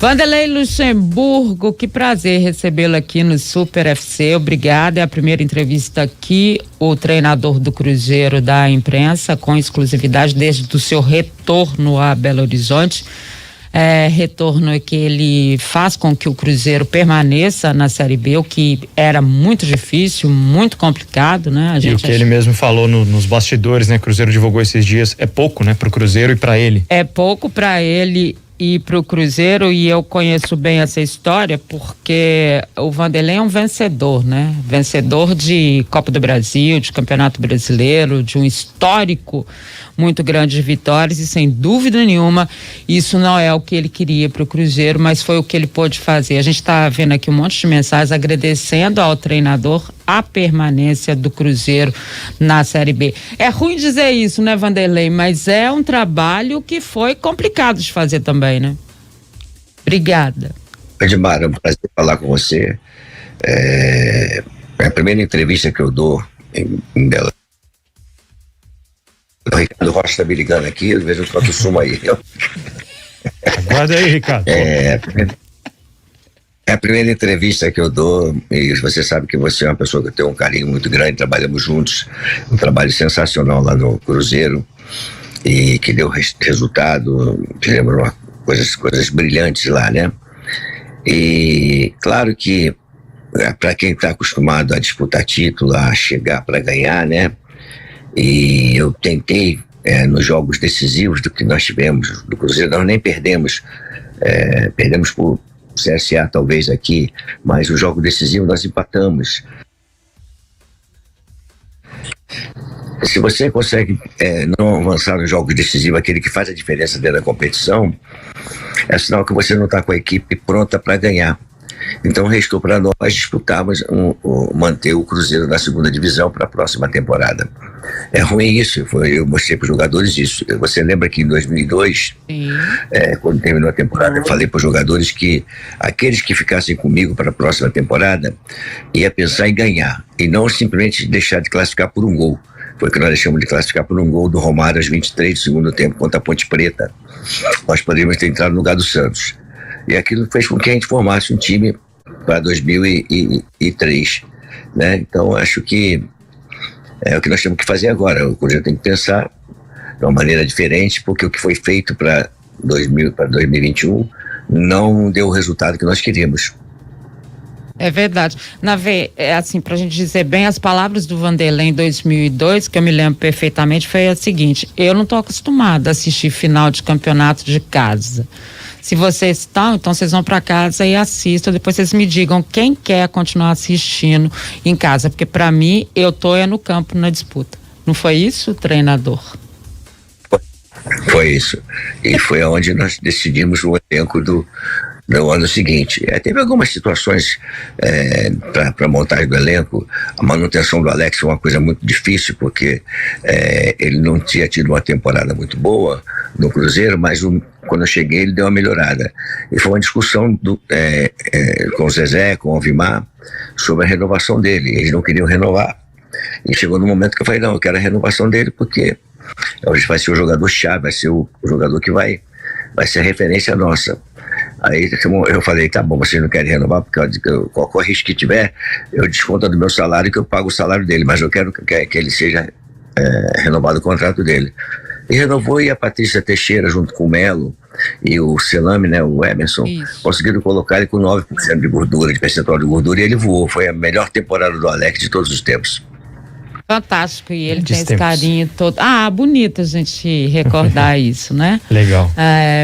Vanderlei Luxemburgo, que prazer recebê-lo aqui no Super FC. Obrigada. É a primeira entrevista que o treinador do Cruzeiro dá à imprensa, com exclusividade desde o seu retorno a Belo Horizonte. Retorno que ele faz com que o Cruzeiro permaneça na Série B, o que era muito difícil, muito complicado, né? E o que ele mesmo falou nos bastidores, né? Cruzeiro divulgou esses dias, é pouco, né? Pro Cruzeiro e para ele. É pouco para ele e para o Cruzeiro, e eu conheço bem essa história porque o Vanderlei é um vencedor, né? Vencedor de Copa do Brasil, de Campeonato Brasileiro, de um histórico muito grande de vitórias, e sem dúvida nenhuma isso não é o que ele queria para o Cruzeiro, mas foi o que ele pôde fazer. A gente está vendo aqui um monte de mensagens agradecendo ao treinador a permanência do Cruzeiro na Série B. É ruim dizer isso, né, Vanderlei? Mas é um trabalho que foi complicado de fazer também, né? Obrigada. Edmar, é um prazer falar com você. É a primeira entrevista que eu dou em Belo. O Ricardo Rocha está me ligando aqui, às vezes eu troco o sumo aí. Aguarda aí, Ricardo. É a primeira entrevista que eu dou, e você sabe que você é uma pessoa que tem um carinho muito grande, trabalhamos juntos, um trabalho sensacional lá no Cruzeiro, e que deu resultado, fizemos coisas brilhantes lá, né? E claro que para quem está acostumado a disputar título, a chegar para ganhar, né? E eu tentei, nos jogos decisivos do que nós tivemos do Cruzeiro, nós nem perdemos, perdemos por CSA talvez aqui, mas o jogo decisivo nós empatamos. Se você consegue não avançar no jogo decisivo, aquele que faz a diferença dentro da competição, é sinal que você não está com a equipe pronta para ganhar. Então restou para nós disputarmos, manter o Cruzeiro na segunda divisão para a próxima temporada. É ruim isso, eu mostrei para os jogadores isso. Você lembra que em 2002, quando terminou a temporada, eu falei para os jogadores que aqueles que ficassem comigo para a próxima temporada ia pensar em ganhar e não simplesmente deixar de classificar por um gol. Foi que nós deixamos de classificar por um gol do Romário aos 23 do segundo tempo contra a Ponte Preta. Nós poderíamos ter entrado no lugar do Santos. E aquilo fez com que a gente formasse um time para 2003, né? Então acho que é o que nós temos que fazer agora. O Cruzeiro tem que pensar de uma maneira diferente, porque o que foi feito para 2021 não deu o resultado que nós queríamos. É verdade. Assim, pra gente dizer bem, as palavras do Vanderlei em 2002, que eu me lembro perfeitamente, foi a seguinte: eu não tô acostumado a assistir final de campeonato de casa. Se vocês estão, então vocês vão para casa e assistam, depois vocês me digam quem quer continuar assistindo em casa, porque para mim, eu tô no campo na disputa. Não foi isso, treinador? Foi isso. E foi onde nós decidimos o elenco do ano seguinte. Teve algumas situações para montagem do elenco. A manutenção do Alex foi uma coisa muito difícil, porque ele não tinha tido uma temporada muito boa no Cruzeiro, mas quando eu cheguei ele deu uma melhorada. E foi uma discussão com o Zezé, com o Alvimar, sobre a renovação dele. Eles não queriam renovar. E chegou no momento que eu falei, não, eu quero a renovação dele, porque hoje vai ser o jogador-chave, vai ser o jogador que vai ser a referência nossa. Aí eu falei, tá bom, vocês não querem renovar, porque qualquer risco que tiver, eu desconto do meu salário, que eu pago o salário dele, mas eu quero que ele seja renovado o contrato dele. E renovou, e a Patrícia Teixeira, junto com o Melo e o Selame, né, o Emerson, conseguiram colocar ele com 9% de gordura, de percentual de gordura, e ele voou. Foi a melhor temporada do Alex de todos os tempos. Fantástico, e ele tem esse carinho todo. Bonito a gente recordar isso, né? Legal.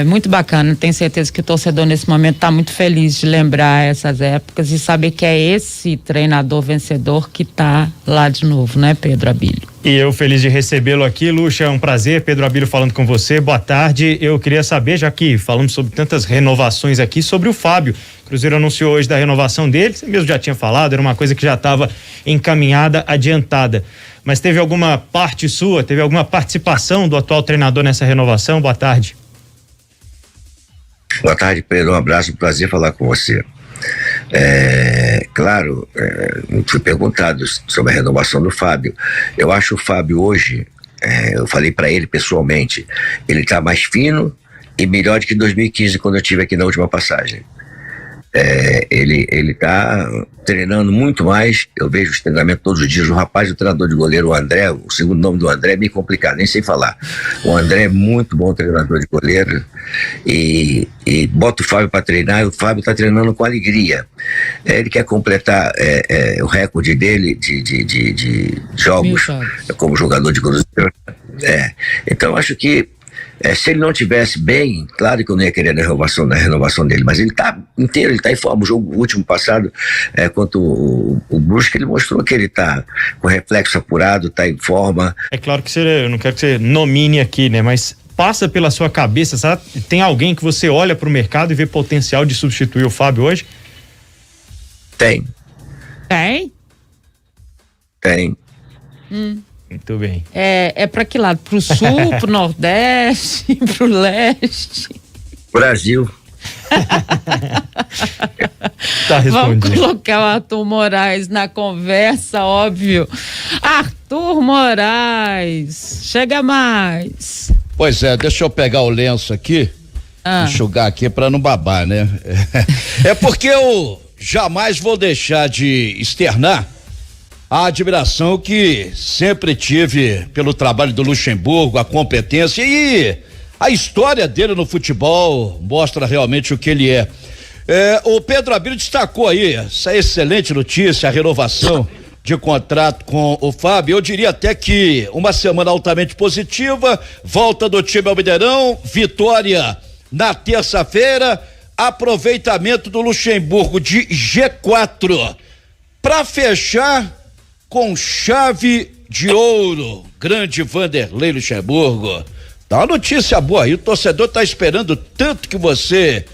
Muito bacana, tenho certeza que o torcedor nesse momento está muito feliz de lembrar essas épocas e saber que é esse treinador vencedor que está lá de novo, né, Pedro Abílio? E eu feliz de recebê-lo aqui, Luxa, é um prazer. Pedro Abílio falando com você, boa tarde. Eu queria saber, já que falamos sobre tantas renovações aqui, sobre o Fábio. O Cruzeiro anunciou hoje da renovação dele, você mesmo já tinha falado, era uma coisa que já estava encaminhada, adiantada. Mas teve alguma parte sua, teve alguma participação do atual treinador nessa renovação? Boa tarde. Boa tarde, Pedro, um abraço, um prazer falar com você. Claro, fui perguntado sobre a renovação do Fábio. Eu acho o Fábio hoje, eu falei para ele pessoalmente, ele está mais fino e melhor do que em 2015, quando eu estive aqui na última passagem. Ele tá treinando muito mais. Eu vejo os treinamentos todos os dias. O rapaz, o treinador de goleiro, o André, o segundo nome do André é meio complicado, nem sei falar. O André é muito bom treinador de goleiro e bota o Fábio para treinar, e o Fábio está treinando com alegria. Ele quer completar o recorde dele de jogos como jogador de Cruzeiro. Então acho que se ele não tivesse bem, claro que eu não ia querer a renovação dele, mas ele está inteiro, ele está em forma. O jogo último passado contra o Brusque, ele mostrou que ele está com reflexo apurado, está em forma. É claro que eu não quero que você nomine aqui, né, mas passa pela sua cabeça, sabe? Tem alguém que você olha para o mercado e vê potencial de substituir o Fábio hoje? Tem. Muito bem. É para que lado? Pro sul, pro nordeste, pro leste? Brasil. Tá respondido. Vamos colocar o Arthur Moraes na conversa, óbvio. Arthur Moraes, chega mais. Pois é, deixa eu pegar o lenço aqui, enxugar aqui pra não babar, né? É porque eu jamais vou deixar de externar a admiração que sempre tive pelo trabalho do Luxemburgo, a competência e a história dele no futebol mostra realmente o que ele é. O Pedro Abílio destacou aí essa excelente notícia, a renovação de contrato com o Fábio. Eu diria até que uma semana altamente positiva, volta do time ao Mineirão, vitória na terça-feira, aproveitamento do Luxemburgo de G4 para fechar com chave de ouro, grande Vanderlei Luxemburgo. Tá uma notícia boa aí, o torcedor tá esperando tanto que você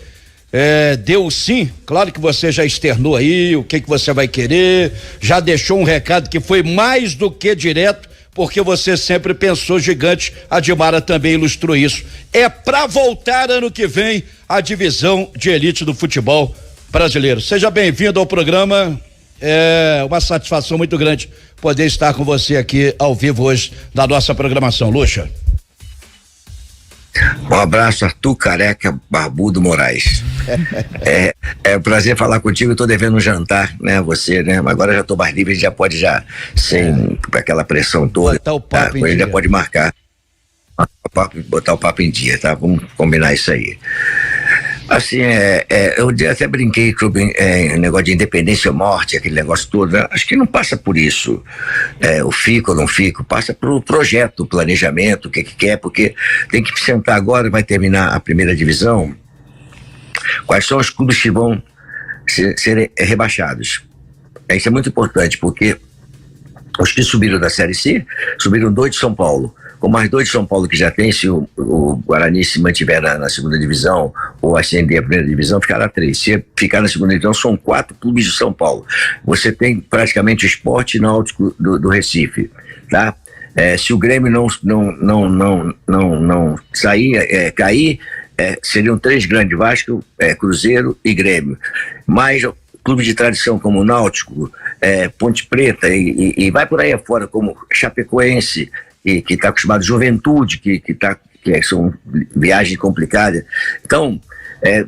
deu sim, claro que você já externou aí o que você vai querer, já deixou um recado que foi mais do que direto, porque você sempre pensou gigante, a Dimara também ilustrou isso. É pra voltar ano que vem a divisão de elite do futebol brasileiro. Seja bem-vindo ao programa. É uma satisfação muito grande poder estar com você aqui ao vivo hoje na nossa programação. Luxa. Um abraço, Arthur Careca Barbudo Moraes. É um prazer falar contigo. Eu tô devendo um jantar, né? Você, né? Mas agora já tô mais livre, a gente já pode sem aquela pressão toda. Botar o papo em dia. dia. Já pode marcar. Botar o papo em dia, tá? Vamos combinar isso aí. Assim, eu até brinquei sobre negócio de independência ou morte, aquele negócio todo, né? Acho que não passa por isso, o fico ou não fico, passa pro projeto, o planejamento, o que quer, porque tem que sentar agora, vai terminar a primeira divisão, quais são os clubes que vão ser rebaixados. Isso é muito importante, porque os que subiram da Série C, subiram 2 de São Paulo. Com mais 2 de São Paulo que já tem, se o Guarani se mantiver na segunda divisão ou ascender a primeira divisão, ficará 3. Se ficar na segunda divisão, são 4 clubes de São Paulo. Você tem praticamente o Sport Náutico do Recife, tá? Se o Grêmio não sair, cair, seriam 3 grandes: Vasco, Cruzeiro e Grêmio. Mais clubes de tradição como o Náutico, Ponte Preta e vai por aí afora, como Chapecoense, que está acostumado, Juventude, que são viagens complicadas. Então,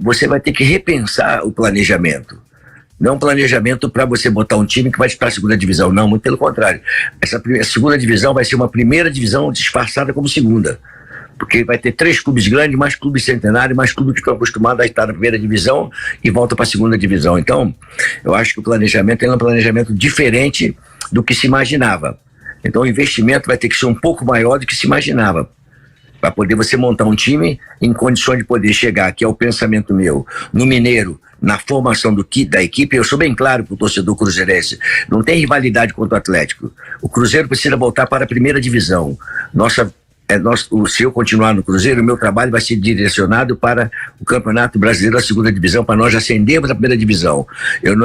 você vai ter que repensar o planejamento. Não um planejamento para você botar um time que vai para a segunda divisão, não, muito pelo contrário. Essa segunda divisão vai ser uma primeira divisão disfarçada como segunda. Porque vai ter 3 clubes grandes, mais clubes centenários, mais clubes que estão acostumados a estar na primeira divisão e voltam para a segunda divisão. Então, eu acho que o planejamento é um planejamento diferente do que se imaginava. Então o investimento vai ter que ser um pouco maior do que se imaginava, para poder você montar um time em condições de poder chegar, que é o pensamento meu, no Mineiro, na formação da equipe. Eu sou bem claro para o torcedor cruzeirense, não tem rivalidade contra o Atlético. O Cruzeiro precisa voltar para a primeira divisão. Se eu continuar no Cruzeiro, o meu trabalho vai ser direcionado para o Campeonato Brasileiro da segunda divisão, para nós ascendermos a primeira divisão.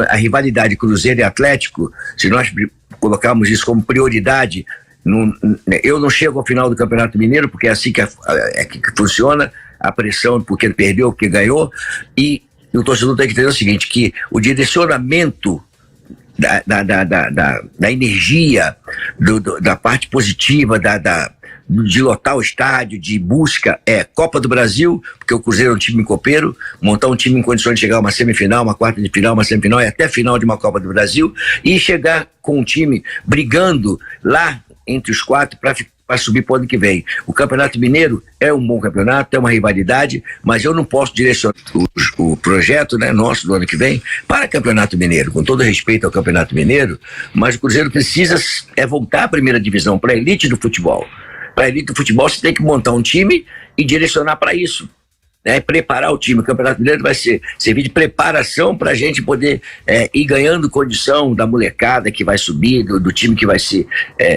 A rivalidade Cruzeiro e Atlético, se nós colocarmos isso como prioridade, eu não chego ao final do Campeonato Mineiro, porque é assim que funciona a pressão, porque ele perdeu, porque ganhou, e o torcedor tem que entender o seguinte, que o direcionamento da energia, da parte positiva, de lotar o estádio, de busca, é Copa do Brasil, porque o Cruzeiro é um time copeiro, montar um time em condições de chegar a uma semifinal, uma quarta de final, uma semifinal e até final de uma Copa do Brasil, e chegar com um time brigando lá entre os 4 para subir para o ano que vem. O Campeonato Mineiro é um bom campeonato, é uma rivalidade, mas eu não posso direcionar o projeto, né, nosso do ano que vem para o Campeonato Mineiro, com todo respeito ao Campeonato Mineiro, mas o Cruzeiro precisa voltar à primeira divisão, para a elite do futebol. Para a elite do futebol você tem que montar um time e direcionar para isso. Preparar o time. O Campeonato Mineiro vai servir de preparação para a gente poder ir ganhando condição da molecada que vai subir, do time que vai ser,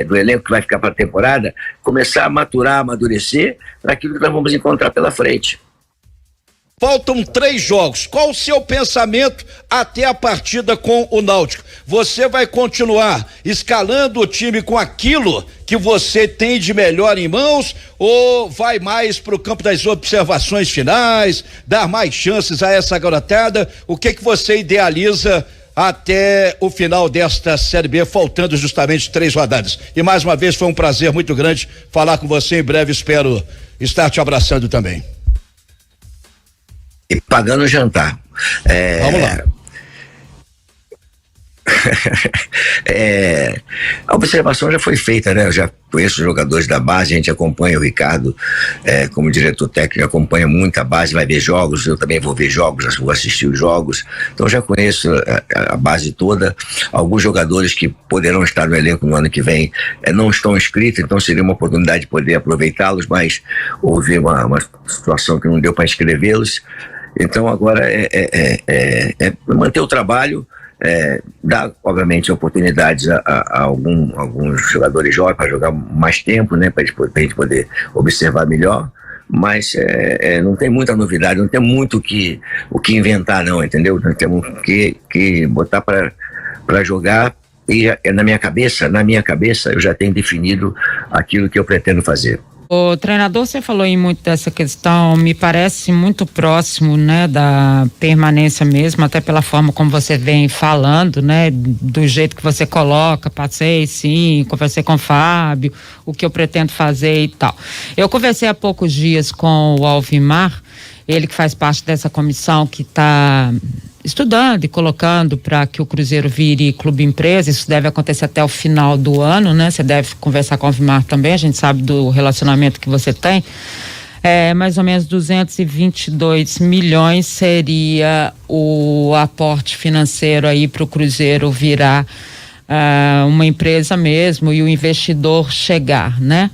do elenco que vai ficar para a temporada, começar a maturar, amadurecer para aquilo que nós vamos encontrar pela frente. Faltam 3 jogos. Qual o seu pensamento até a partida com o Náutico? Você vai continuar escalando o time com aquilo que você tem de melhor em mãos ou vai mais pro campo das observações finais, dar mais chances a essa garotada? O que você idealiza até o final desta Série B, faltando justamente 3 rodadas? E mais uma vez foi um prazer muito grande falar com você. Em breve espero estar te abraçando também. E pagando o jantar. Vamos lá. A observação já foi feita, né? Eu já conheço os jogadores da base, a gente acompanha o Ricardo como diretor técnico, acompanha muito a base, vai ver jogos, eu também vou ver jogos, vou assistir os jogos, então já conheço a base toda. Alguns jogadores que poderão estar no elenco no ano que vem não estão inscritos, então seria uma oportunidade de poder aproveitá-los, mas houve uma situação que não deu para inscrevê-los. Então agora é manter o trabalho, dar obviamente oportunidades a alguns jogadores jovens para jogar mais tempo, né, para a gente poder observar melhor, mas não tem muita novidade, não tem muito o que inventar não, entendeu? Nós temos que botar para jogar e na minha cabeça eu já tenho definido aquilo que eu pretendo fazer. O treinador, você falou em muito dessa questão, me parece muito próximo, né, da permanência mesmo, até pela forma como você vem falando, né, do jeito que você coloca, passei sim, conversei com o Fábio, o que eu pretendo fazer e tal. Eu conversei há poucos dias com o Alvimar, ele que faz parte dessa comissão que está estudando e colocando para que o Cruzeiro vire clube empresa. Isso deve acontecer até o final do ano, né? Você deve conversar com o Alvimar também, a gente sabe do relacionamento que você tem. Mais ou menos 222 milhões seria o aporte financeiro aí para o Cruzeiro virar uma empresa mesmo e o investidor chegar, né?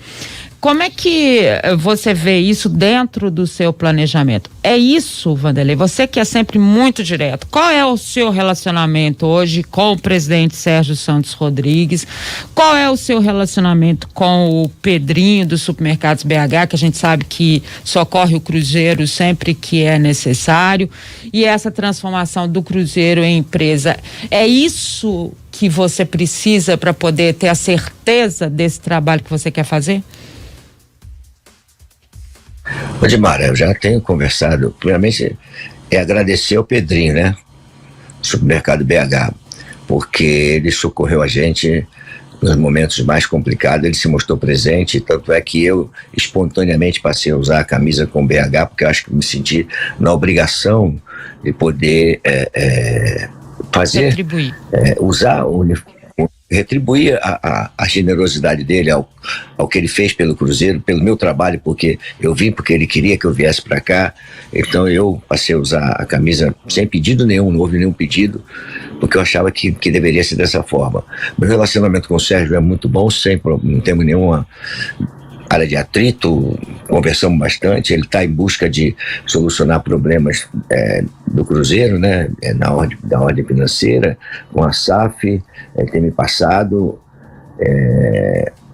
Como é que você vê isso dentro do seu planejamento? É isso, Vanderlei, você que é sempre muito direto. Qual é o seu relacionamento hoje com o presidente Sérgio Santos Rodrigues? Qual é o seu relacionamento com o Pedrinho dos Supermercados BH, que a gente sabe que socorre o Cruzeiro sempre que é necessário? E essa transformação do Cruzeiro em empresa, é isso que você precisa para poder ter a certeza desse trabalho que você quer fazer? Odimara, eu já tenho conversado, primeiramente agradecer ao Pedrinho, né, Supermercado BH, porque ele socorreu a gente nos momentos mais complicados, ele se mostrou presente, tanto é que eu espontaneamente passei a usar a camisa com BH, porque eu acho que me senti na obrigação de poder fazer, usar o uniforme, retribuir a generosidade dele ao que ele fez pelo Cruzeiro, pelo meu trabalho, porque eu vim porque ele queria que eu viesse para cá, então eu passei a usar a camisa sem pedido nenhum, não houve nenhum pedido, porque eu achava que deveria ser dessa forma. Meu relacionamento com o Sérgio é muito bom, sempre, não temos nenhuma área de atrito, conversamos bastante, ele está em busca de solucionar problemas do Cruzeiro, né, da ordem financeira, com a SAF, tem me passado,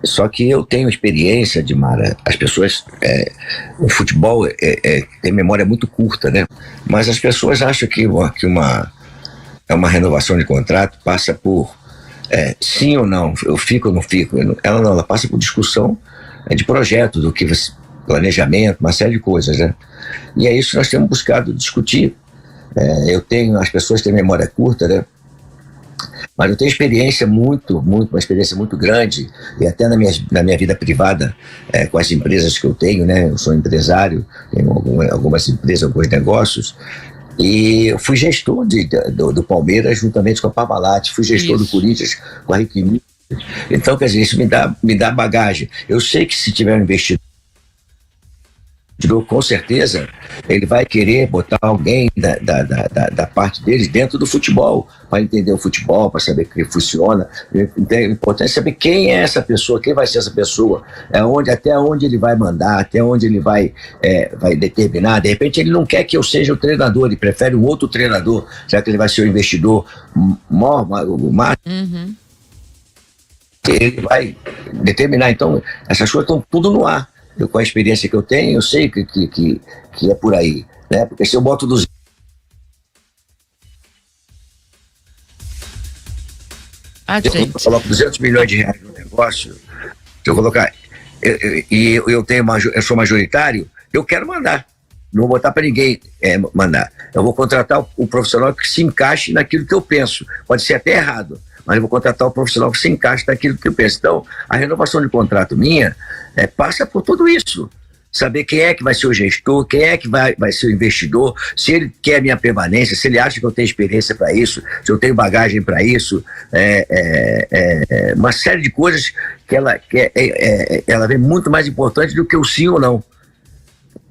só que eu tenho experiência, Dimara, as pessoas, o futebol tem memória muito curta, né, mas as pessoas acham que uma renovação de contrato passa por sim ou não, eu fico ou não fico, ela passa por discussão de projeto, do que planejamento, uma série de coisas, né? E é isso que nós temos buscado discutir. As pessoas têm memória curta, né? Mas eu tenho uma experiência muito grande, e até na minha vida privada, com as empresas que eu tenho, né? Eu sou empresário, tenho algumas empresas, alguns negócios, e eu fui gestor do Palmeiras juntamente com a Parmalat, fui gestor do Corinthians com a Riquelme. Então, quer dizer, isso me dá bagagem. Eu sei que se tiver um investidor, com certeza ele vai querer botar alguém da parte deles dentro do futebol, para entender o futebol, para saber que funciona. Então, é importante saber quem é essa pessoa, quem vai ser essa pessoa, até onde ele vai mandar, até onde ele vai determinar. De repente ele não quer que eu seja o treinador, ele prefere um outro treinador, já que ele vai ser o investidor maior. Ele vai determinar. Então essas coisas estão tudo no ar. Com a experiência que eu tenho, eu sei que é por aí, né? Porque se eu boto eu coloco 200 milhões de reais no negócio, se eu colocar, eu sou majoritário, eu quero mandar. Não vou botar para ninguém mandar. Eu vou contratar o profissional que se encaixe naquilo que eu penso. Pode ser até errado, mas eu vou contratar o profissional que se encaixe naquilo que eu penso. Então, a renovação de contrato minha passa por tudo isso. Saber quem é que vai ser o gestor, quem é que vai ser o investidor, se ele quer a minha permanência, se ele acha que eu tenho experiência para isso, se eu tenho bagagem para isso, uma série de coisas que ela vem muito mais importante do que o sim ou não,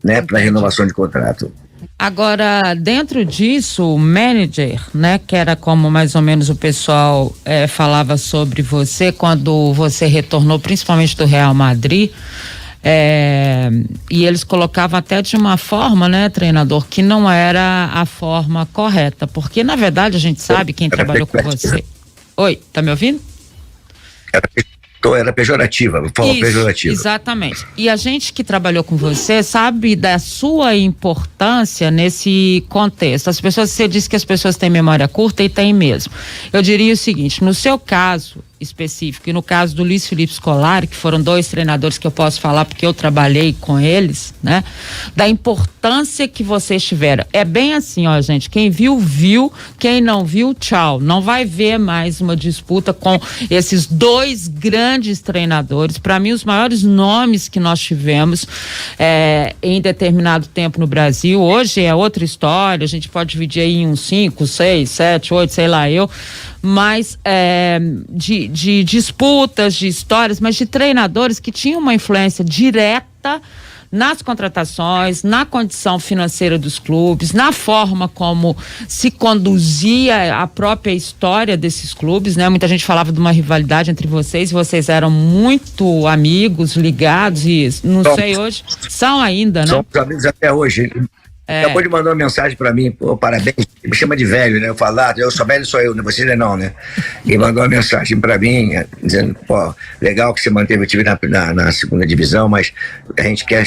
né, para renovação de contrato. Agora, dentro disso, o manager, né, que era como mais ou menos o pessoal falava sobre você quando você retornou, principalmente do Real Madrid, e eles colocavam até de uma forma, né, treinador, que não era a forma correta, porque na verdade a gente sabe, quem trabalhou com você... Oi, tá me ouvindo? Era pejorativa, forma pejorativa. Exatamente. E a gente que trabalhou com você sabe da sua importância nesse contexto. As pessoas, você disse que as pessoas têm memória curta e tem mesmo. Eu diria o seguinte, no seu caso específico e no caso do Luiz Felipe Scolari, que foram 2 treinadores que eu posso falar porque eu trabalhei com eles, né? Da importância que vocês tiveram. É bem assim, ó, gente, quem viu, viu, quem não viu, tchau. Não vai ver mais uma disputa com esses 2 grandes treinadores, para mim os maiores nomes que nós tivemos em determinado tempo no Brasil. Hoje é outra história, a gente pode dividir aí em uns 5, 6, 7, 8, sei lá mas de disputas, de histórias, mas de treinadores que tinham uma influência direta nas contratações, na condição financeira dos clubes, na forma como se conduzia a própria história desses clubes, né? Muita gente falava de uma rivalidade entre vocês, e vocês eram muito amigos, ligados, e não sei hoje, são ainda, né? Somos amigos até hoje. Acabou de mandar uma mensagem pra mim, parabéns, me chama de velho, né? Eu falo, eu sou velho, sou eu, né? Você não, né? E mandou uma mensagem pra mim, dizendo, legal que você manteve o time na segunda divisão, mas a gente quer,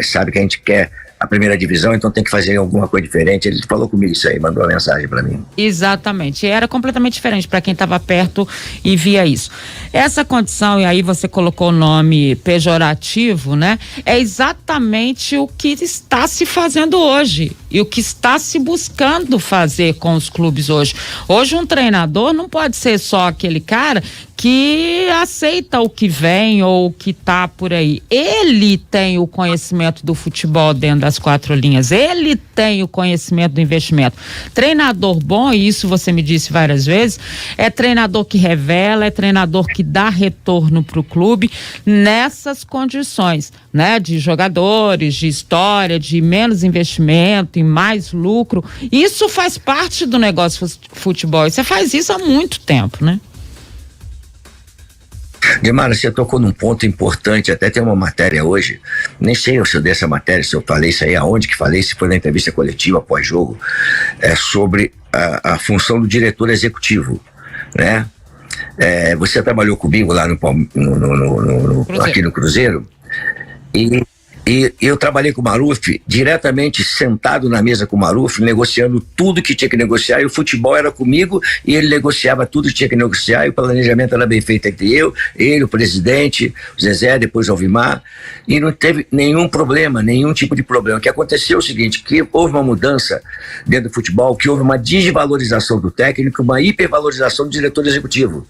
sabe que a gente quer a primeira divisão, então tem que fazer alguma coisa diferente. Ele falou comigo isso aí, mandou uma mensagem para mim. Exatamente, e era completamente diferente para quem estava perto e via isso. Essa condição, e aí você colocou o nome pejorativo, né? É exatamente o que está se fazendo hoje e o que está se buscando fazer com os clubes hoje. Hoje um treinador não pode ser só aquele cara que aceita o que vem ou o que tá por aí. Ele tem o conhecimento do futebol dentro das 4 linhas, ele tem o conhecimento do investimento. Treinador bom, e isso você me disse várias vezes, é treinador que revela, é treinador que dá retorno pro clube nessas condições, né? De jogadores, de história, de menos investimento e mais lucro. Isso faz parte do negócio futebol, e você faz isso há muito tempo, né? Guimara, você tocou num ponto importante, até tem uma matéria hoje, nem sei se eu dei essa matéria, se eu falei isso aí, aonde que falei, se foi na entrevista coletiva pós-jogo, sobre a função do diretor executivo, né? Você trabalhou comigo lá aqui no Cruzeiro, e E eu trabalhei com o Maluf, diretamente sentado na mesa com o Maluf, negociando tudo que tinha que negociar, e o futebol era comigo, e ele negociava tudo que tinha que negociar, e o planejamento era bem feito entre ele, o presidente, o Zezé, depois o Alvimar, e não teve nenhum problema, nenhum tipo de problema. O que aconteceu é o seguinte, que houve uma mudança dentro do futebol, que houve uma desvalorização do técnico, uma hipervalorização do diretor executivo.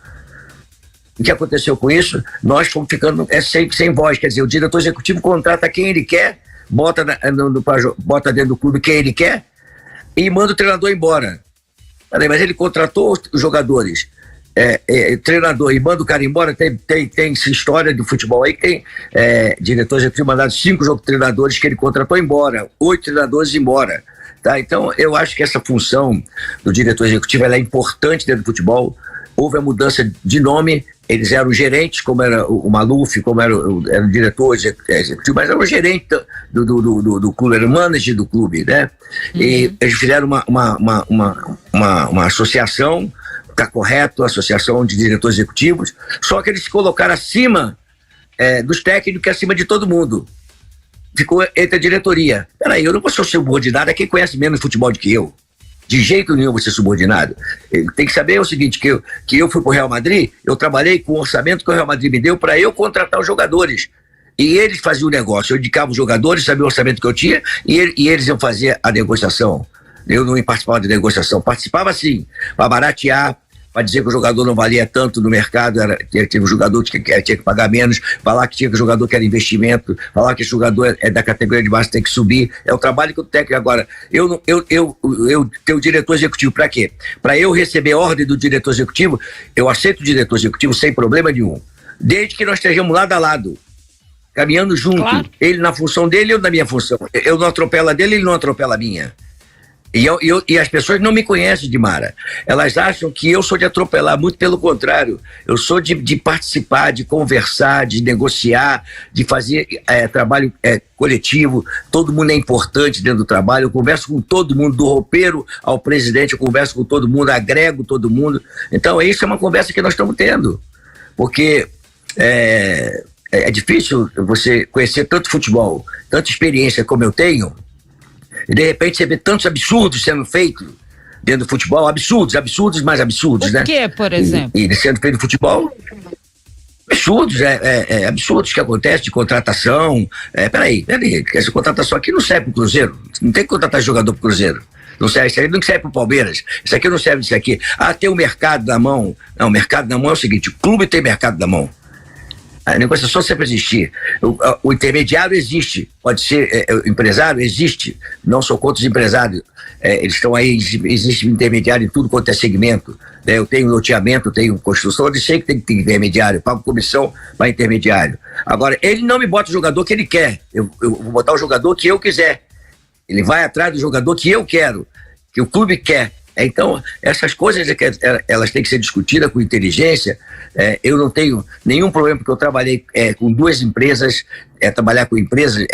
O que aconteceu com isso? Nós fomos ficando sem voz, quer dizer, o diretor executivo contrata quem ele quer, bota dentro do clube quem ele quer e manda o treinador embora. Mas ele contratou os jogadores, treinador, e manda o cara embora. Tem essa história do futebol aí, que tem diretor executivo mandado 5 treinadores que ele contratou embora, 8 treinadores embora. Tá? Então, eu acho que essa função do diretor executivo ela é importante dentro do futebol. Houve a mudança de nome, eles eram gerentes, como era o Maluf, como era o diretor executivo, mas era o gerente do clube, era o manager do clube, né? E eles fizeram uma associação, está correto, associação de diretores executivos, só que eles se colocaram acima dos técnicos, acima de todo mundo. Ficou entre a diretoria. Peraí, eu não vou ser subordinado a quem conhece menos futebol do que eu. De jeito nenhum você subordinado. Ele tem que saber o seguinte, que eu fui pro Real Madrid, eu trabalhei com o orçamento que o Real Madrid me deu para eu contratar os jogadores. E eles faziam o negócio, eu indicava os jogadores, sabia o orçamento que eu tinha, e eles iam fazer a negociação. Eu não participava de negociação, participava sim, para baratear, para dizer que o jogador não valia tanto no mercado, tinha um jogador que tinha que pagar menos, falar que tinha que o jogador que era investimento, falar que o jogador é da categoria de base, tem que subir. É o trabalho que o técnico agora. Eu tenho o diretor executivo para quê? Para eu receber ordem do diretor executivo, eu aceito o diretor executivo sem problema nenhum, desde que nós estejamos lado a lado, caminhando junto, claro. Ele na função dele, eu na minha função. Eu não atropelo a dele, ele não atropela a minha. E as pessoas não me conhecem, Dimara. Elas acham que eu sou de atropelar, muito pelo contrário. Eu sou de participar, de conversar, de negociar, de fazer trabalho coletivo. Todo mundo é importante dentro do trabalho. Eu converso com todo mundo, do roupeiro ao presidente, eu converso com todo mundo, agrego todo mundo. Então, isso é uma conversa que nós estamos tendo. Porque é difícil você conhecer tanto futebol, tanta experiência como eu tenho, e de repente você vê tantos absurdos sendo feitos dentro do futebol, absurdos, mais absurdos, né? O que, por exemplo? E sendo feito no futebol, absurdos, absurdos que acontecem de contratação. Peraí, essa contratação aqui não serve pro Cruzeiro, não tem que contratar jogador pro Cruzeiro. Não serve, isso aqui não serve pro Palmeiras, isso aqui não serve isso aqui. Tem o mercado na mão. Não, o mercado na mão é o seguinte, o clube tem mercado na mão. A negociação sempre existir. O intermediário existe, pode ser empresário, existe. Não sou contra os empresários. Eles estão aí, existe intermediário em tudo quanto é segmento. Eu tenho loteamento, tenho construção, eu sei que tem que ter intermediário, pago comissão para intermediário. Agora, ele não me bota o jogador que ele quer. Eu vou botar o jogador que eu quiser. Ele vai atrás do jogador que eu quero, que o clube quer. Então, essas coisas elas têm que ser discutidas com inteligência. Eu não tenho nenhum problema, porque eu trabalhei com 2 empresas, trabalhar com empresas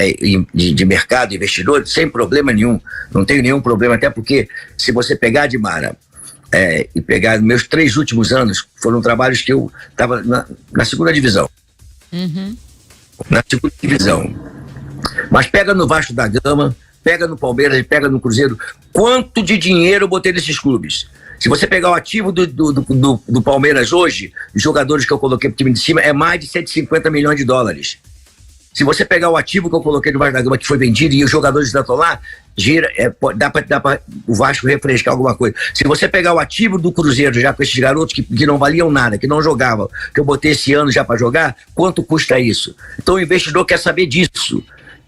de mercado, investidores, sem problema nenhum. Não tenho nenhum problema, até porque se você pegar, Dimara, e pegar meus 3 últimos anos, foram trabalhos que eu estava na segunda divisão. Uhum. Na segunda divisão. Mas pega no Vasco da Gama, pega no Palmeiras e pega no Cruzeiro, quanto de dinheiro eu botei nesses clubes. Se você pegar o ativo do Palmeiras hoje, os jogadores que eu coloquei pro time de cima, é mais de 150 milhões de dólares. Se você pegar o ativo que eu coloquei no Vasco da Gama, que foi vendido, e os jogadores ainda estão lá, dá para o Vasco refrescar alguma coisa. Se você pegar o ativo do Cruzeiro, já com esses garotos que não valiam nada, que não jogavam, que eu botei esse ano já para jogar, quanto custa isso? Então o investidor quer saber disso.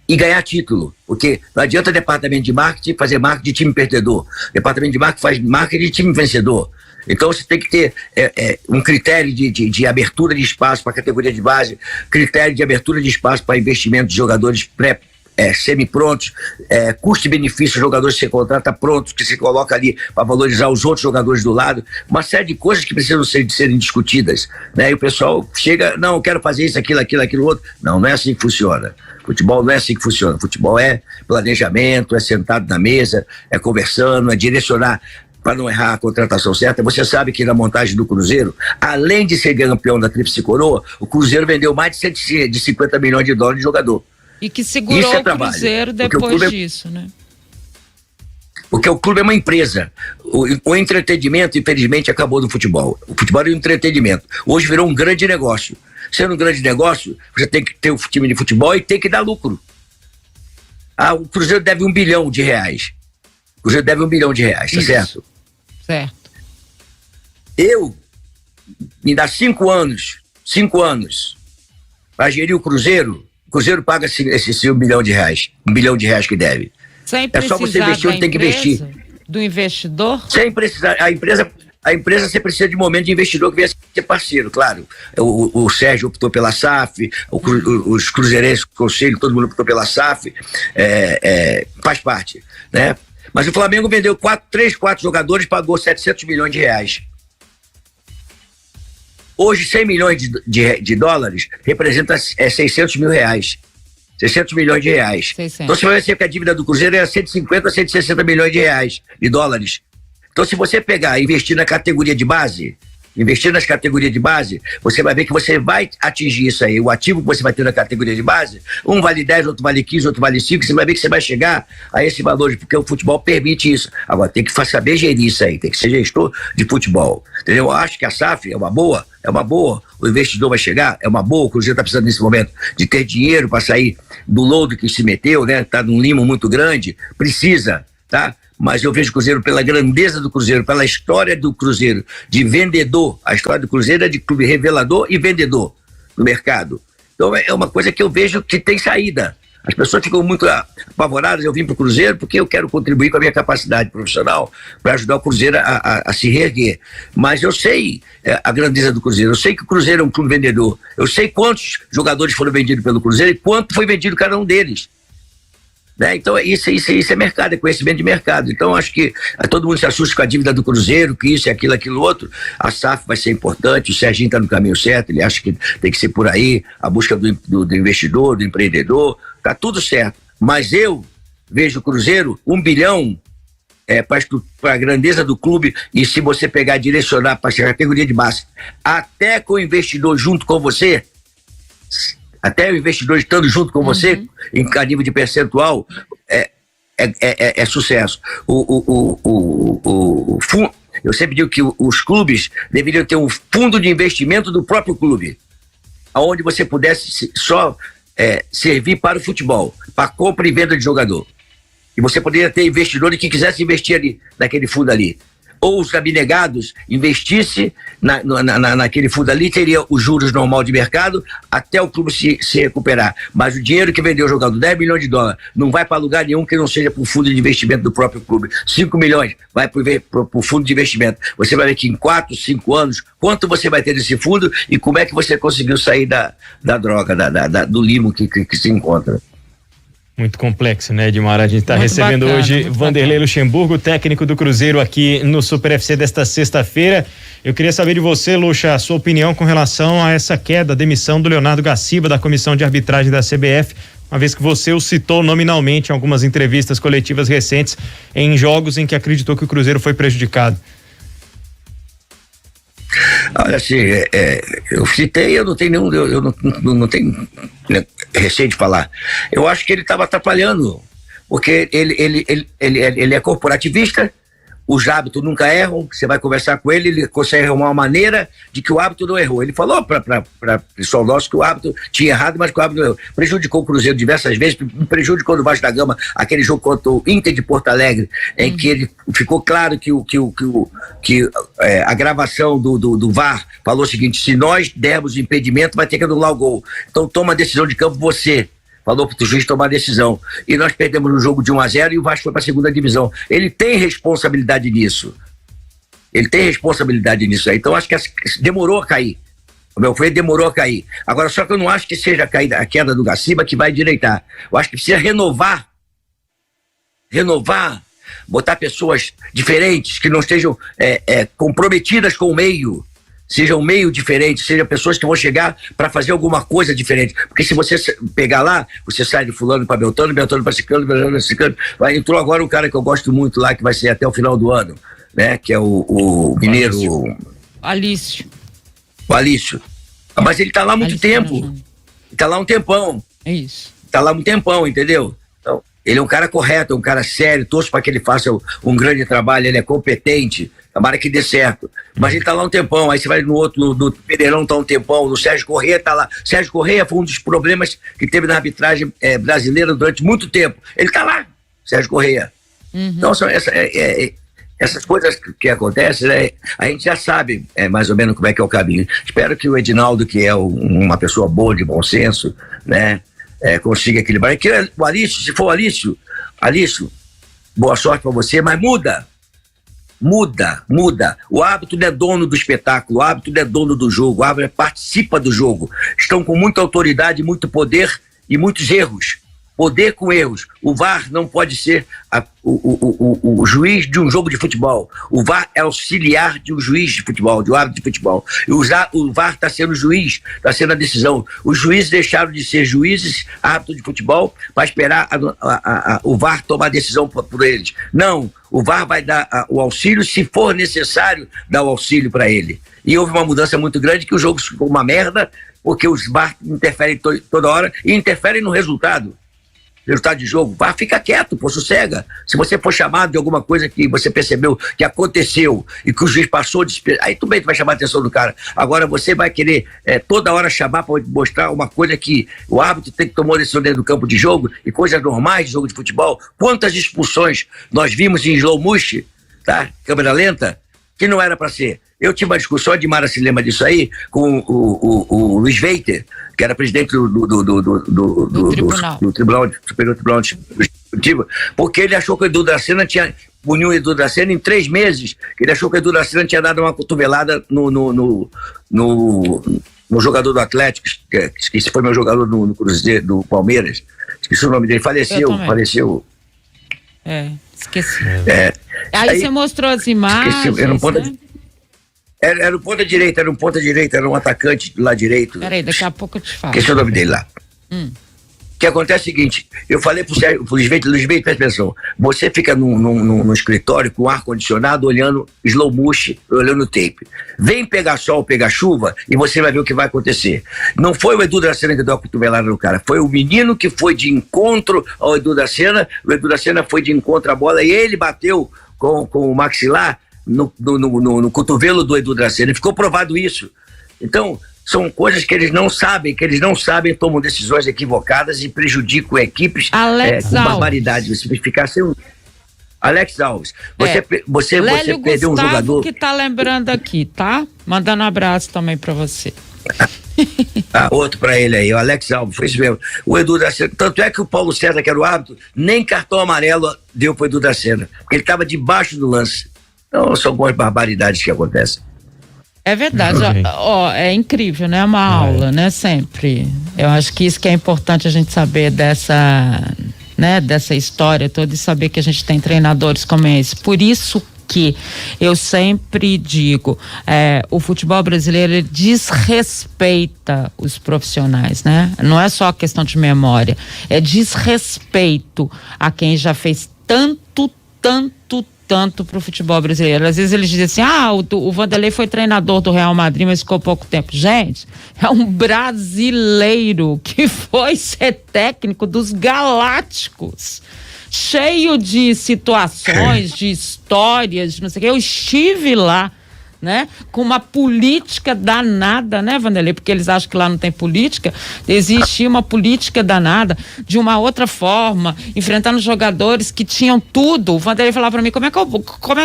E ganhar título, porque não adianta departamento de marketing fazer marketing de time perdedor, departamento de marketing faz marketing de time vencedor. Então você tem que ter um critério de abertura de espaço para a categoria de base, critério de abertura de espaço para investimento de jogadores semi-prontos, custo e benefício, jogadores que você contrata prontos, que você coloca ali para valorizar os outros jogadores do lado, uma série de coisas que precisam serem discutidas, né? E o pessoal chega, não, eu quero fazer isso, aquilo, outro. Não é assim que funciona. Futebol não é assim que funciona. Futebol é planejamento, é sentado na mesa, é conversando, é direcionar para não errar a contratação certa. Você sabe que na montagem do Cruzeiro, além de ser campeão da Tríplice Coroa, o Cruzeiro vendeu mais de 50 milhões de dólares de jogador. E que segurou o Cruzeiro depois disso, né? Porque o clube é uma empresa. O entretenimento, infelizmente, acabou no futebol. O futebol é um entretenimento. Hoje virou um grande negócio. Sendo um grande negócio, você tem que ter o time de futebol e tem que dar lucro. O Cruzeiro deve R$1 bilhão. O Cruzeiro deve R$1 bilhão, tá certo? Certo. Me dá 5 anos para gerir o Cruzeiro paga esse R$1 bilhão, R$1 bilhão que deve. Sem é só você investir onde tem que investir. Do investidor? Sem precisar. A empresa você precisa de um momento de investidor que venha ser parceiro, claro. O Sérgio optou pela SAF, os cruzeirenses, o conselho, todo mundo optou pela SAF, faz parte, né? Mas o Flamengo vendeu 3, 4 jogadores, pagou R$700 milhões. Hoje, 100 milhões de dólares representa R$600 mil. R$600 milhões. 600. Então você vai ver que a dívida do Cruzeiro é 150 a 160 milhões de dólares. Então se você pegar e investir na categoria de base, você vai ver que você vai atingir isso aí. O ativo que você vai ter na categoria de base, um vale 10, outro vale 15, outro vale 5, você vai ver que você vai chegar a esse valor, porque o futebol permite isso. Agora tem que saber gerir isso aí, tem que ser gestor de futebol. Entendeu? Eu acho que a SAF é uma boa, o investidor vai chegar, é uma boa, o Cruzeiro está precisando nesse momento de ter dinheiro para sair do lodo que se meteu, né? Tá num limo muito grande, precisa, tá? Mas eu vejo o Cruzeiro pela grandeza do Cruzeiro, pela história do Cruzeiro, de vendedor. A história do Cruzeiro é de clube revelador e vendedor no mercado. Então é uma coisa que eu vejo que tem saída. As pessoas ficam muito apavoradas. Eu vim para o Cruzeiro porque eu quero contribuir com a minha capacidade profissional para ajudar o Cruzeiro a se reerguer. Mas eu sei a grandeza do Cruzeiro. Eu sei que o Cruzeiro é um clube vendedor. Eu sei quantos jogadores foram vendidos pelo Cruzeiro e quanto foi vendido cada um deles. Né? Então isso é mercado, é conhecimento de mercado. Então acho que todo mundo se assusta com a dívida do Cruzeiro, que isso, aquilo outro. A SAF vai ser importante, o Serginho está no caminho certo, ele acha que tem que ser por aí, a busca do investidor, do empreendedor, tá tudo certo. Mas eu vejo o Cruzeiro, R$1 bilhão para a grandeza do clube, e se você pegar e direcionar para a categoria de base, até com o investidor junto com você, até o investidor estando junto com você, em nível de percentual, é sucesso. Eu sempre digo que os clubes deveriam ter um fundo de investimento do próprio clube, onde você pudesse só servir para o futebol, para compra e venda de jogador. E você poderia ter investidores que quisessem investir ali, naquele fundo ali. Ou os abnegados investisse naquele fundo ali, teria os juros normal de mercado até o clube se recuperar. Mas o dinheiro que vendeu o jogador, $10 milhões, não vai para lugar nenhum que não seja para o fundo de investimento do próprio clube. 5 milhões vai para o fundo de investimento. Você vai ver que em 4, 5 anos, quanto você vai ter desse fundo e como é que você conseguiu sair da droga, do limo que se encontra. Muito complexo, né, Edmar? A gente está recebendo hoje Vanderlei Luxemburgo, técnico do Cruzeiro aqui no Super FC desta sexta-feira. Eu queria saber de você, Luxa, a sua opinião com relação a essa queda, a demissão do Leonardo Gaciba da comissão de arbitragem da CBF, uma vez que você o citou nominalmente em algumas entrevistas coletivas recentes em jogos em que acreditou que o Cruzeiro foi prejudicado. Olha, assim, eu citei, eu não tenho não tenho receio de falar. Eu acho que ele estava atrapalhando, porque ele é corporativista, os árbitros nunca erram, você vai conversar com ele consegue arrumar uma maneira de que o árbitro não errou. Ele falou para pessoal nosso que o árbitro tinha errado, mas que o árbitro não errou. Prejudicou o Cruzeiro diversas vezes, prejudicou no Vasco da Gama, aquele jogo contra o Inter de Porto Alegre, em que ele ficou claro que a gravação do VAR falou o seguinte: se nós dermos impedimento, vai ter que anular o gol. Então toma a decisão de campo você. Falou para o juiz tomar a decisão. E nós perdemos no jogo de 1-0 e o Vasco foi para a segunda divisão. Ele tem responsabilidade nisso. Aí. Então acho que demorou a cair. O meu freio demorou a cair. Agora, só que eu não acho que seja a queda do Gaciba que vai endireitar. Eu acho que precisa renovar, botar pessoas diferentes, que não estejam comprometidas com o meio. Seja um meio diferente, seja pessoas que vão chegar para fazer alguma coisa diferente. Porque se você pegar lá, você sai de fulano para Beltrano para Ciclano, entrou agora um cara que eu gosto muito lá, que vai ser até o final do ano, né? Que é o mineiro... Alício. O Alício. Mas ele está lá há muito tempo. Ele está lá há um tempão. É isso. tá lá um tempão, entendeu? Então, ele é um cara correto, é um cara sério, torço para que ele faça um grande trabalho, ele é competente, tomara que dê certo. Mas ele tá lá um tempão, aí você vai no outro, no Pereirão tá um tempão, no Sérgio Corrêa tá lá. Sérgio Corrêa foi um dos problemas que teve na arbitragem brasileira durante muito tempo. Ele tá lá, Sérgio Corrêa. Então, são essas coisas que acontecem, né, a gente já sabe mais ou menos como é que é o caminho. Espero que o Edinaldo, que é uma pessoa boa, de bom senso, né, consiga equilibrar. E que o Alício, se for Alício, boa sorte para você, mas muda. O árbitro não é dono do espetáculo, o árbitro não é dono do jogo, o árbitro participa do jogo. Estão com muita autoridade, muito poder e muitos erros. Poder com erros. O VAR não pode ser o juiz de um jogo de futebol. O VAR é auxiliar de um juiz de futebol, de um árbitro de futebol. E o VAR está sendo juiz, está sendo a decisão. Os juízes deixaram de ser juízes, árbitros de futebol, para esperar o VAR tomar a decisão por eles. Não, o VAR vai dar o auxílio, se for necessário, dar o auxílio para ele. E houve uma mudança muito grande, que o jogo ficou uma merda, porque os VAR interferem toda hora e interferem no resultado de jogo. Vá, fica quieto, sossega. Se você for chamado de alguma coisa que você percebeu que aconteceu e que o juiz passou, aí tu vai chamar a atenção do cara. Agora você vai querer toda hora chamar para mostrar uma coisa que o árbitro tem que tomar decisão dentro do campo de jogo e coisas normais de jogo de futebol. Quantas expulsões nós vimos em slow motion, tá? Câmera lenta, que não era para ser. Eu tive uma discussão, a Dimara se lembra disso aí, com o Luiz Veiter, que era presidente do Tribunal Superior Tribunal Executivo, porque ele achou que o Edu Dracena puniu o Edu Dracena em 3 meses, que ele achou que o Edu Dracena tinha dado uma cotovelada no jogador do Atlético, que foi meu jogador no Cruzeiro, do Palmeiras, esqueci o nome dele, faleceu. Esqueci. Aí você mostrou as imagens, Era um ponta direita, era um atacante do lado direito. Peraí, daqui a pouco eu te falo. Esqueci o nome dele lá. O que acontece é o seguinte, eu falei pro Luiz Veiter, presta atenção, você fica num escritório com ar-condicionado, olhando slow motion, olhando o tape. Vem pegar sol, pegar chuva, e você vai ver o que vai acontecer. Não foi o Edu Dracena que deu a cotovelada no cara, foi o menino que foi de encontro ao Edu Dracena, o Edu Dracena foi de encontro à bola, e ele bateu com o maxilar no cotovelo do Edu Dracena, e ficou provado isso. Então, são coisas que eles não sabem, tomam decisões equivocadas e prejudicam equipes com barbaridade. Você ficar sem Alex Alves, você perdeu um jogador que tá lembrando aqui, tá? Mandando um abraço também para você. Outro para ele aí, o Alex Alves, foi isso mesmo. O Edu Dracena, tanto é que o Paulo César, que era o árbitro, nem cartão amarelo deu pro Edu Dracena, porque ele estava debaixo do lance. Então, são algumas barbaridades que acontecem. É verdade, é incrível, né? É uma aula, né? Sempre. Eu acho que isso que é importante a gente saber dessa história toda e saber que a gente tem treinadores como esse. Por isso que eu sempre digo, o futebol brasileiro desrespeita os profissionais, né? Não é só questão de memória, é desrespeito a quem já fez tanto pro futebol brasileiro. Às vezes eles dizem assim, o Vanderlei foi treinador do Real Madrid, mas ficou pouco tempo. Gente, é um brasileiro que foi ser técnico dos Galácticos, cheio de situações, de histórias, de não sei o que. Eu estive lá, né? Com uma política danada, né, Vanderlei? Porque eles acham que lá não tem política. Existia uma política danada, de uma outra forma, enfrentando jogadores que tinham tudo. O Vanderlei falava pra mim, como é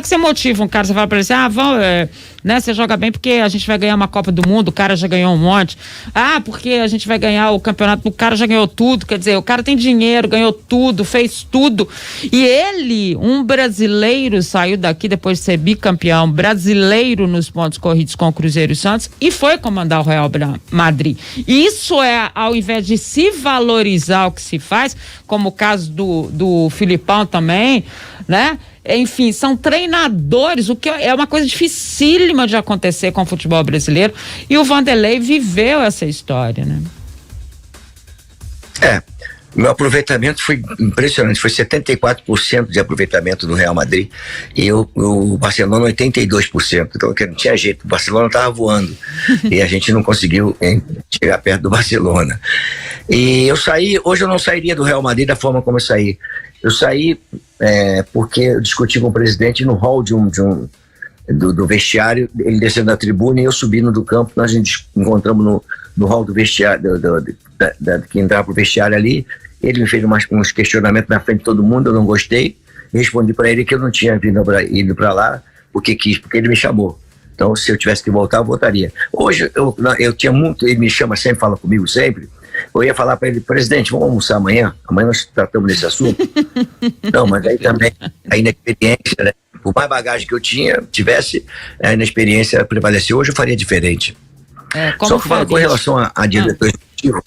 que você motiva um cara? Você fala pra ele assim, né, você joga bem porque a gente vai ganhar uma Copa do Mundo, o cara já ganhou um monte. Porque a gente vai ganhar o campeonato, o cara já ganhou tudo. Quer dizer, o cara tem dinheiro, ganhou tudo, fez tudo. E ele, um brasileiro, saiu daqui depois de ser bicampeão brasileiro nos pontos corridos com o Cruzeiro e Santos e foi comandar o Real Madrid. Isso ao invés de se valorizar o que se faz, como o caso do Filipão também, né? Enfim, são treinadores, o que é uma coisa dificílima de acontecer com o futebol brasileiro, e o Vanderlei viveu essa história, né? Meu aproveitamento foi impressionante, foi 74% de aproveitamento do Real Madrid e o Barcelona 82%, então não tinha jeito, o Barcelona estava voando e a gente não conseguiu chegar perto do Barcelona. E eu saí, hoje eu não sairia do Real Madrid da forma como eu saí porque eu discuti com o presidente no hall do vestiário, ele descendo da tribuna e eu subindo do campo, nós nos encontramos no hall do vestiário, que entrava pro vestiário ali, ele me fez uns questionamentos na frente de todo mundo, eu não gostei, respondi para ele que eu não tinha ido para lá porque ele me chamou. Então, se eu tivesse que voltar, eu voltaria. Hoje, eu tinha muito, ele me chama sempre, fala comigo sempre, eu ia falar para ele, presidente, vamos almoçar amanhã nós tratamos desse assunto. Não, mas aí também, a inexperiência, né? Por mais bagagem que eu tivesse, a inexperiência prevaleceu. Hoje eu faria diferente. Só que com relação a diretor executivo,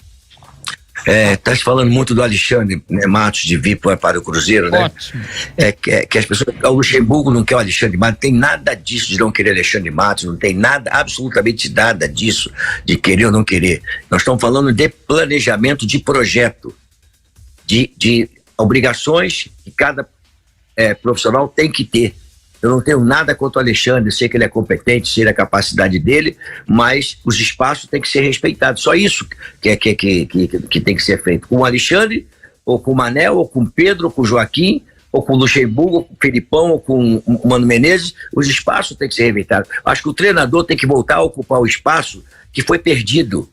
tá se falando muito do Alexandre, né, Matos de vir para o Cruzeiro, né? Ótimo. Que as pessoas, o Luxemburgo não quer o Alexandre Matos, não tem nada disso de não querer Alexandre Matos, não tem nada, absolutamente nada disso de querer ou não querer. Nós estamos falando de planejamento de projeto, de obrigações que cada profissional tem que ter. Eu não tenho nada contra o Alexandre, sei que ele é competente, sei a capacidade dele, mas os espaços têm que ser respeitados. Só isso que tem que ser feito. Com o Alexandre, ou com o Manel, ou com o Pedro, ou com o Joaquim, ou com o Luxemburgo, ou com o Felipão, ou com o Mano Menezes, os espaços têm que ser respeitados. Acho que o treinador tem que voltar a ocupar o espaço que foi perdido.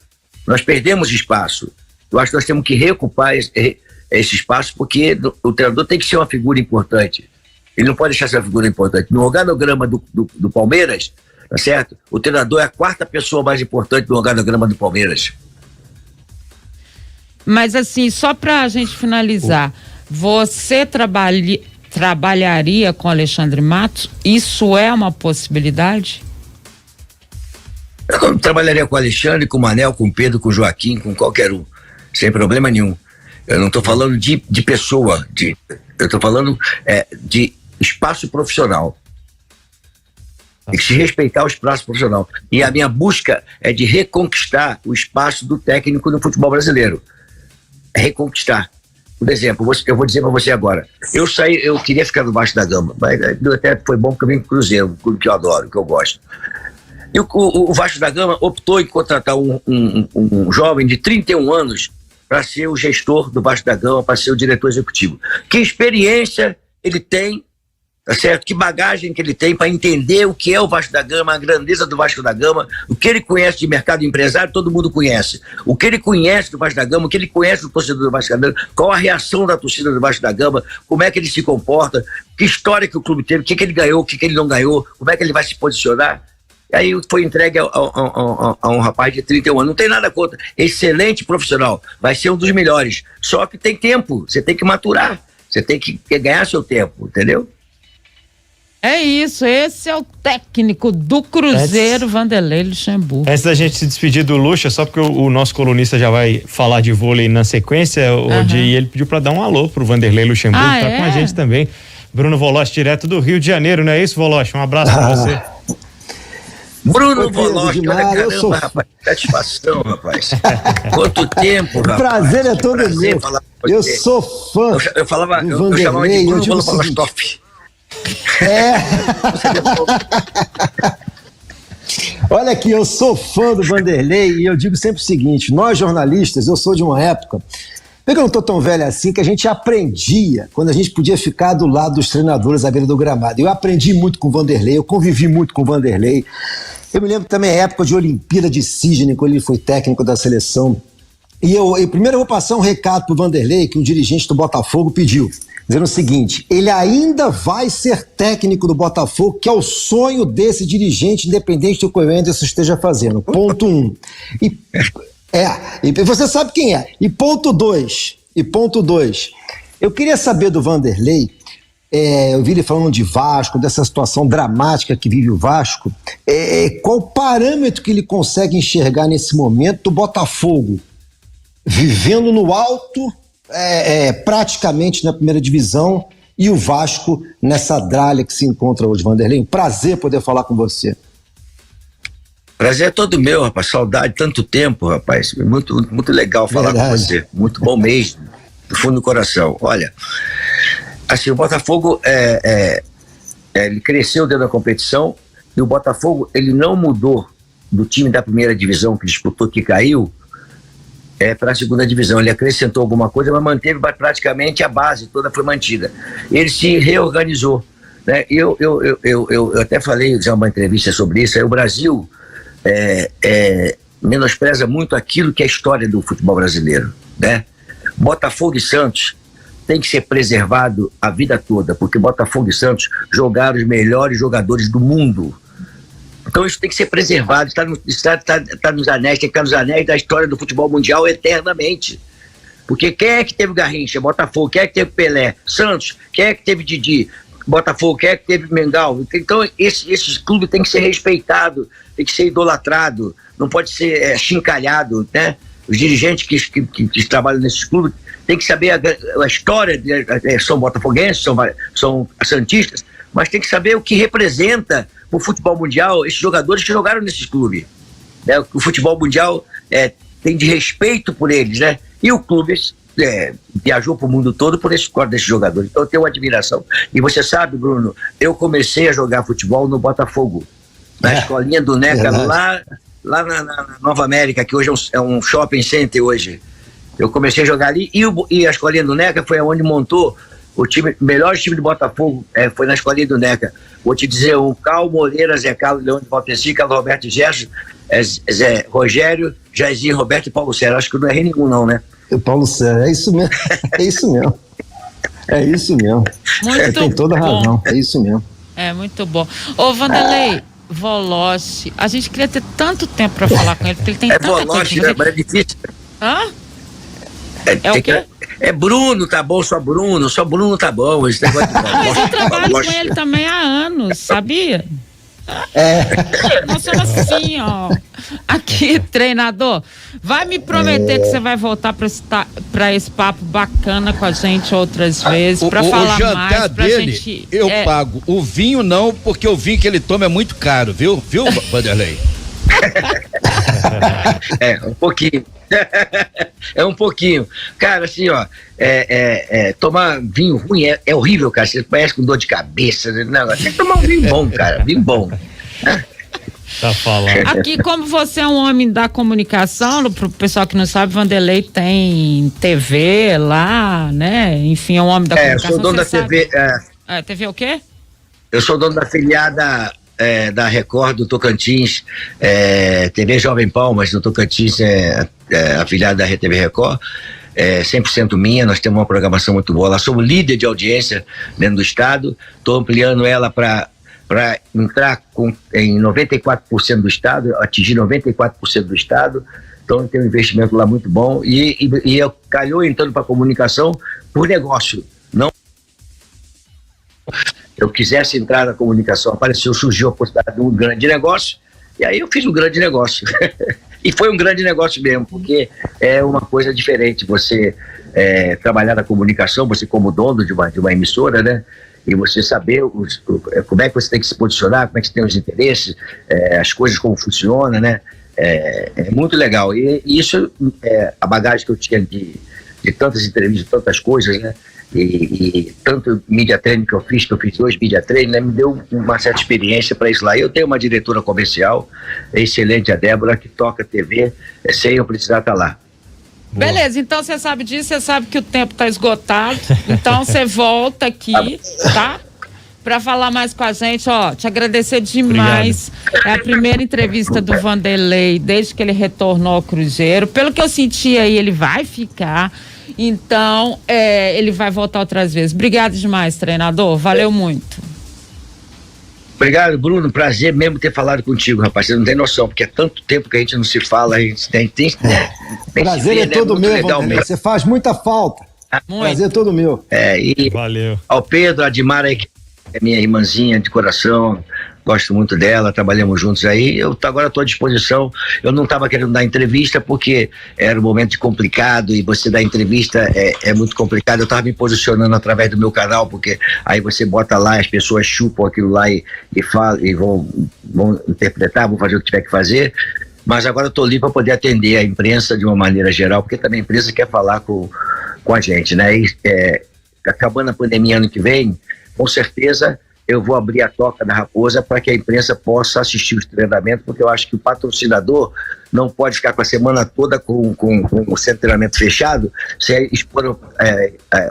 Nós perdemos espaço. Eu acho que nós temos que reocupar esse espaço, porque o treinador tem que ser uma figura importante. Ele não pode deixar essa figura importante. No organograma do Palmeiras, tá certo? O treinador é a quarta pessoa mais importante do organograma do Palmeiras. Mas assim, só pra gente finalizar, você trabalharia com Alexandre Matos? Isso é uma possibilidade? Eu trabalharia com o Alexandre, com o Manel, com o Pedro, com o Joaquim, com qualquer um, sem problema nenhum. Eu não estou falando de pessoa, eu estou falando de espaço profissional. Tem que se respeitar o espaço profissional. E a minha busca é de reconquistar o espaço do técnico no futebol brasileiro. Reconquistar. Por exemplo, eu vou dizer para você agora, eu queria ficar no Vasco da Gama, mas até foi bom porque eu vim pro Cruzeiro, um clube que eu adoro, que eu gosto. E o Vasco da Gama optou em contratar um jovem de 31 anos para ser o gestor do Vasco da Gama, para ser o diretor executivo. Que experiência ele tem, tá certo? Que bagagem que ele tem para entender o que é o Vasco da Gama, a grandeza do Vasco da Gama, o que ele conhece de mercado empresário, todo mundo conhece. O que ele conhece do Vasco da Gama, o que ele conhece do torcedor do Vasco da Gama, qual a reação da torcida do Vasco da Gama, como é que ele se comporta, que história que o clube teve, o que ele ganhou, o que ele não ganhou, como é que ele vai se posicionar. Aí foi entregue a um rapaz de 31 anos. Não tem nada contra. Excelente profissional. Vai ser um dos melhores. Só que tem tempo. Você tem que maturar. Você tem que ganhar seu tempo. Entendeu? É isso. Esse é o técnico do Cruzeiro, Vanderlei Luxemburgo. Antes da gente se despedir do Luxa, só porque o nosso colunista já vai falar de vôlei na sequência, e ele pediu para dar um alô pro Vanderlei Luxemburgo. Tá com a gente também. Bruno Voloche, direto do Rio de Janeiro, não é isso, Voloche? Um abraço para você. Bruno Voloche, olha, caramba, rapaz, satisfação, rapaz. Quanto tempo, rapaz. Prazer é todo meu. Eu sou fã. Eu chamava de Bruno Voloche. Olha aqui, eu sou fã do Vanderlei e eu digo sempre o seguinte, nós jornalistas, eu sou de uma época, eu não estou tão velho assim, que a gente aprendia quando a gente podia ficar do lado dos treinadores à beira do gramado. Eu aprendi muito com o Vanderlei, eu convivi muito com o Vanderlei. Eu me lembro também a época de Olimpíada de Sydney, quando ele foi técnico da seleção. E primeiro eu vou passar um recado pro Vanderlei, que um dirigente do Botafogo pediu, dizendo o seguinte, ele ainda vai ser técnico do Botafogo, que é o sonho desse dirigente, independente do que o Anderson esteja fazendo. Ponto 1. E você sabe quem é. E ponto 2, eu queria saber do Vanderlei, eu vi ele falando de Vasco, dessa situação dramática que vive o Vasco, qual o parâmetro que ele consegue enxergar nesse momento do Botafogo, vivendo no alto, praticamente na primeira divisão, e o Vasco nessa dralha que se encontra hoje. Vanderlei, um prazer poder falar com você. Prazer é todo meu, rapaz. Saudade, tanto tempo, rapaz. Muito, muito legal falar com você. Muito bom mesmo. do fundo do coração. Olha, assim, o Botafogo ele cresceu dentro da competição e o Botafogo ele não mudou do time da primeira divisão que disputou, que caiu, para a segunda divisão. Ele acrescentou alguma coisa, mas manteve praticamente a base toda foi mantida. Ele se reorganizou, né? Eu até falei já uma entrevista sobre isso. O Brasil menospreza muito aquilo que é a história do futebol brasileiro, né? Botafogo e Santos tem que ser preservado a vida toda, porque Botafogo e Santos jogaram os melhores jogadores do mundo. Então isso tem que ser preservado, está nos anéis, tem que estar nos anéis da história do futebol mundial eternamente. Porque quem é que teve Garrincha? Botafogo. Quem é que teve Pelé? Santos. Quem é que teve Didi? Botafogo. Quem é que teve Mengal? Então esses clubes têm que ser respeitados, tem que ser idolatrado, não pode ser chincalhado, né? Os dirigentes que trabalham nesses clubes têm que saber a história, são botafoguenses, são santistas, mas tem que saber o que representa o futebol mundial, esses jogadores que jogaram nesses clubes, né? O futebol mundial tem de respeito por eles, né? E o clube viajou para o mundo todo por esse cor desses jogadores. Então eu tenho uma admiração. E você sabe, Bruno, eu comecei a jogar futebol no Botafogo, na escolinha do Neca, lá na Nova América, que hoje é um shopping center hoje. Eu comecei a jogar ali e a escolinha do Neca foi onde montou o melhor time do Botafogo, foi na escolinha do Neca. Vou te dizer, o Cal, Moreira, Zé Carlos, Leão de Valteci, Carlos Roberto Gerson, Zé Rogério, Jairzinho, Roberto e Paulo Sérgio. Acho que eu não errei nenhum não, né? O Paulo Sérgio, é isso mesmo. É isso mesmo. É isso mesmo. Muito tem toda a razão, é isso mesmo. É muito bom. Ô, Vanderlei, Voloche, a gente queria ter tanto tempo para falar com ele, porque ele tem tanta Voloche, coisa. Mas é difícil. Hã? É o quê? Bruno, tá bom, só Bruno tá bom. Esse negócio de mas eu trabalho com ele também há anos, sabia? Nós somos assim, ó. Aqui, treinador, vai me prometer que você vai voltar para esse papo bacana com a gente outras vezes, para falar o jantar mais pra dele, gente. Eu pago. O vinho não, porque o vinho que ele toma é muito caro, viu, Vanderlei? Um pouquinho. É um pouquinho. Cara, assim, ó, tomar vinho ruim é horrível, cara. Você parece com dor de cabeça. Não, tem que tomar um vinho bom, cara. Vinho bom. Tá falando. Aqui, como você é um homem da comunicação, pro pessoal que não sabe, Vanderlei tem TV lá, né? Enfim, é um homem da comunicação. Eu sou dono da TV. TV o quê? Eu sou dono da afiliada da Record do Tocantins, TV Jovem Palmas do Tocantins, afiliada da RTV Record, 100% minha. Nós temos uma programação muito boa lá, somos líder de audiência dentro do estado. Estou ampliando ela para entrar em 94% do estado, atingir 94% do estado. Então tem um investimento lá muito bom e eu calhou entrando para a comunicação por negócio, não eu quisesse entrar na comunicação, surgiu a possibilidade de um grande negócio, e aí eu fiz um grande negócio. E foi um grande negócio mesmo, porque é uma coisa diferente você trabalhar na comunicação, você como dono de uma emissora, né? E você saber como é que você tem que se posicionar, como é que você tem os interesses, as coisas como funcionam, né? É muito legal. E isso é a bagagem que eu tinha de tantas entrevistas, de tantas coisas, né? E tanto media training que eu fiz 2 media training, né, me deu uma certa experiência para isso lá. Eu tenho uma diretora comercial excelente, a Débora, que toca TV sem eu precisar estar lá. Beleza, então você sabe disso, você sabe que o tempo está esgotado, então você volta aqui, tá? Para falar mais com a gente, ó, te agradecer demais. Obrigado. É a primeira entrevista do Vanderlei desde que ele retornou ao Cruzeiro. Pelo que eu senti aí, ele vai ficar. Então, ele vai voltar outras vezes. Obrigado demais, treinador. Valeu muito. Obrigado, Bruno. Prazer mesmo ter falado contigo, rapaz. Você não tem noção, porque é tanto tempo que a gente não se fala. A gente tem prazer é todo meu, Vanderlei. Você faz muita falta. Prazer é todo meu. Valeu. Ao Pedro, a Dimara, que é minha irmãzinha de coração, gosto muito dela, trabalhamos juntos aí. Eu agora estou à disposição. Eu não estava querendo dar entrevista porque era um momento complicado e você dar entrevista é muito complicado. Eu estava me posicionando através do meu canal, porque aí você bota lá, as pessoas chupam aquilo lá e falam, e vão interpretar, vão fazer o que tiver que fazer. Mas agora eu estou ali para poder atender a imprensa de uma maneira geral, porque também a imprensa quer falar com com a gente, né? E, acabando a pandemia ano que vem, com certeza eu vou abrir a toca da Raposa para que a imprensa possa assistir os treinamentos, porque eu acho que o patrocinador não pode ficar com a semana toda com o centro de treinamento fechado sem expor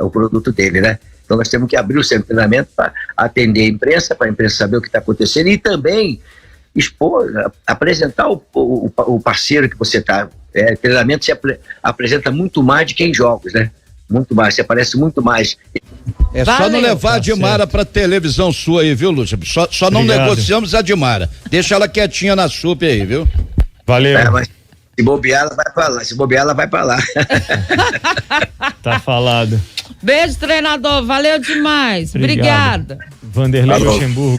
o produto dele, né? Então nós temos que abrir o centro de treinamento para atender a imprensa, para a imprensa saber o que está acontecendo e também expor, apresentar o parceiro que você está. Treinamento se apresenta muito mais do que em jogos, né? Muito mais, você aparece muito mais. Só não levar a Dimara pra televisão sua aí, viu, Lúcio? Só não negociamos a Dimara. Deixa ela quietinha na SUP aí, viu? Valeu. Mas se bobear, ela vai pra lá. Se bobear, ela vai pra lá. Tá falado. Beijo, treinador. Valeu demais. Obrigado. Obrigada. Vanderlei Luxemburgo.